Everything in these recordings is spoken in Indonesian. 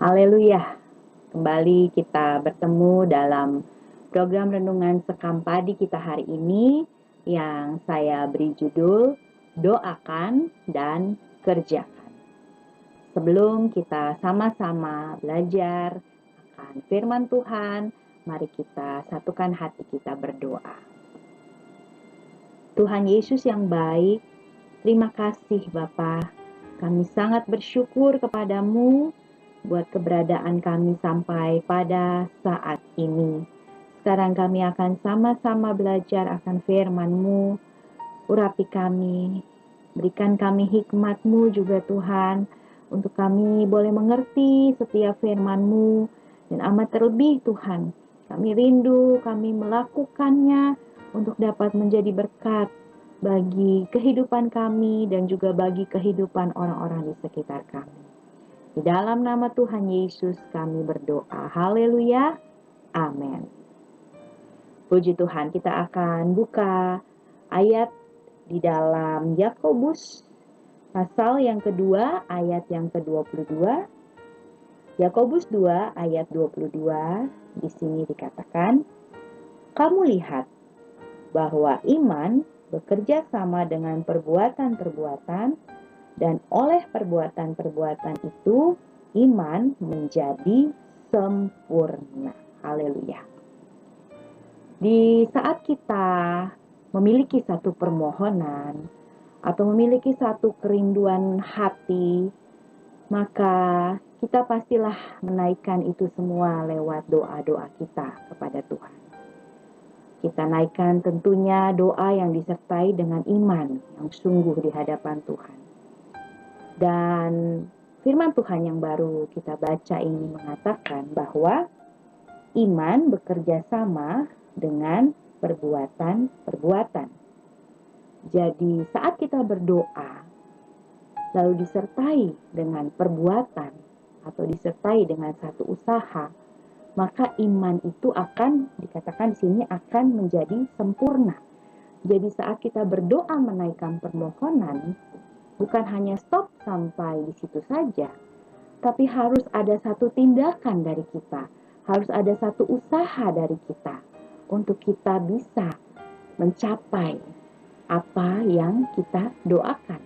Haleluya. Kembali kita bertemu dalam program renungan Sekam Padi kita hari ini yang saya beri judul Doakan dan Kerjakan. Sebelum kita sama-sama belajar akan firman Tuhan, mari kita satukan hati kita berdoa. Tuhan Yesus yang baik, terima kasih Bapa. Kami sangat bersyukur kepadamu buat keberadaan kami sampai pada saat ini. Sekarang kami akan sama-sama belajar akan firman-Mu. Urapi kami, berikan kami hikmat-Mu juga Tuhan, untuk kami boleh mengerti setiap firman-Mu. Dan amat terlebih Tuhan, kami rindu, kami melakukannya untuk dapat menjadi berkat bagi kehidupan kami dan juga bagi kehidupan orang-orang di sekitar kami. Di dalam nama Tuhan Yesus kami berdoa. Haleluya. Amin. Puji Tuhan, kita akan buka ayat di dalam Yakobus pasal yang kedua, ayat yang ke-22. Yakobus 2 ayat 22, di sini dikatakan, "Kamu lihat bahwa iman bekerja sama dengan perbuatan-perbuatan, dan oleh perbuatan-perbuatan itu, iman menjadi sempurna." Haleluya. Di saat kita memiliki satu permohonan atau memiliki satu kerinduan hati, maka kita pastilah menaikkan itu semua lewat doa-doa kita kepada Tuhan. Kita naikkan tentunya doa yang disertai dengan iman yang sungguh di hadapan Tuhan. Dan firman Tuhan yang baru kita baca ini mengatakan bahwa iman bekerja sama dengan perbuatan-perbuatan. Jadi saat kita berdoa, lalu disertai dengan perbuatan atau disertai dengan satu usaha, maka iman itu akan dikatakan di sini akan menjadi sempurna. Jadi saat kita berdoa menaikkan permohonan, bukan hanya stop sampai di situ saja, tapi harus ada satu tindakan dari kita, harus ada satu usaha dari kita untuk kita bisa mencapai apa yang kita doakan.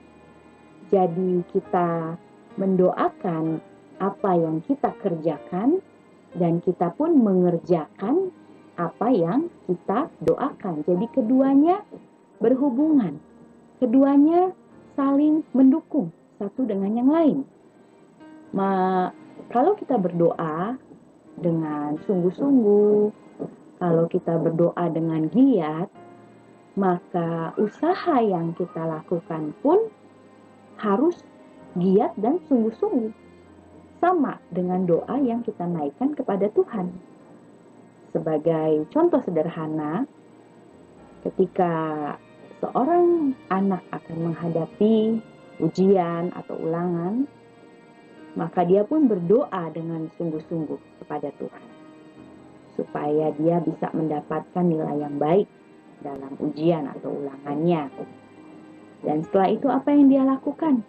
Jadi kita mendoakan apa yang kita kerjakan, dan kita pun mengerjakan apa yang kita doakan. Jadi keduanya berhubungan, keduanya saling mendukung satu dengan yang lain. Kalau kita berdoa dengan sungguh-sungguh, kalau kita berdoa dengan giat, maka usaha yang kita lakukan pun harus giat dan sungguh-sungguh. Sama dengan doa yang kita naikkan kepada Tuhan. Sebagai contoh sederhana, ketika seorang anak akan menghadapi ujian atau ulangan, maka dia pun berdoa dengan sungguh-sungguh kepada Tuhan, supaya dia bisa mendapatkan nilai yang baik dalam ujian atau ulangannya. Dan setelah itu apa yang dia lakukan?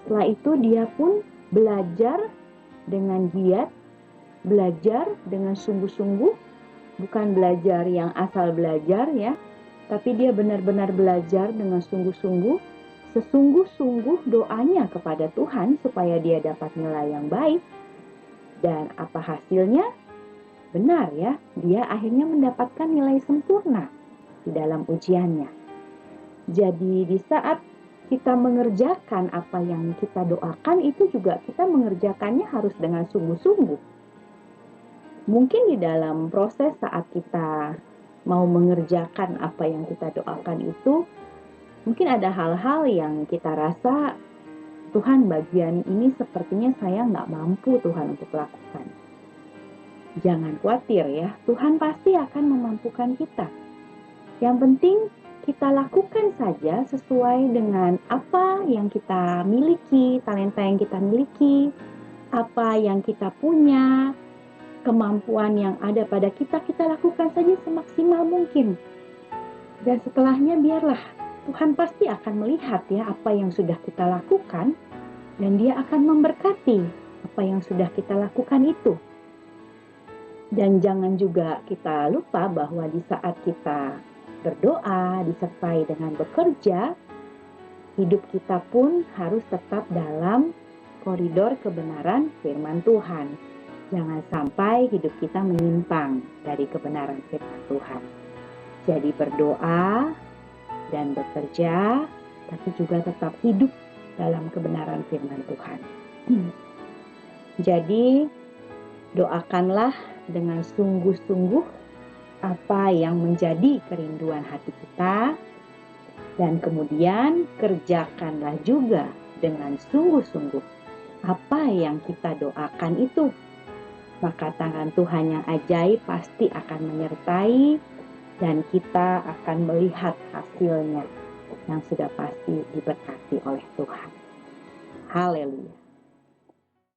Setelah itu dia pun belajar dengan giat, belajar dengan sungguh-sungguh, bukan belajar yang asal belajar ya, tapi dia benar-benar belajar dengan sungguh-sungguh, sesungguh-sungguh doanya kepada Tuhan supaya dia dapat nilai yang baik. Dan apa hasilnya? Benar ya, dia akhirnya mendapatkan nilai sempurna di dalam ujiannya. Jadi di saat kita mengerjakan apa yang kita doakan, itu juga kita mengerjakannya harus dengan sungguh-sungguh. Mungkin di dalam proses saat kita mau mengerjakan apa yang kita doakan itu, mungkin ada hal-hal yang kita rasa, Tuhan bagian ini sepertinya saya nggak mampu Tuhan untuk lakukan. Jangan khawatir ya, Tuhan pasti akan memampukan kita. Yang penting kita lakukan saja sesuai dengan apa yang kita miliki, talenta yang kita miliki, apa yang kita punya, kemampuan yang ada pada kita, kita lakukan saja semaksimal mungkin. Dan setelahnya biarlah Tuhan pasti akan melihat ya apa yang sudah kita lakukan, dan Dia akan memberkati apa yang sudah kita lakukan itu. Dan jangan juga kita lupa bahwa di saat kita berdoa disertai dengan bekerja, hidup kita pun harus tetap dalam koridor kebenaran firman Tuhan. Jangan sampai hidup kita menyimpang dari kebenaran firman Tuhan. Jadi berdoa dan bekerja, tapi juga tetap hidup dalam kebenaran firman Tuhan. Jadi doakanlah dengan sungguh-sungguh apa yang menjadi kerinduan hati kita, dan kemudian kerjakanlah juga dengan sungguh-sungguh apa yang kita doakan itu. Maka tangan Tuhan yang ajaib pasti akan menyertai, dan kita akan melihat hasilnya yang sudah pasti diberkati oleh Tuhan. Haleluya.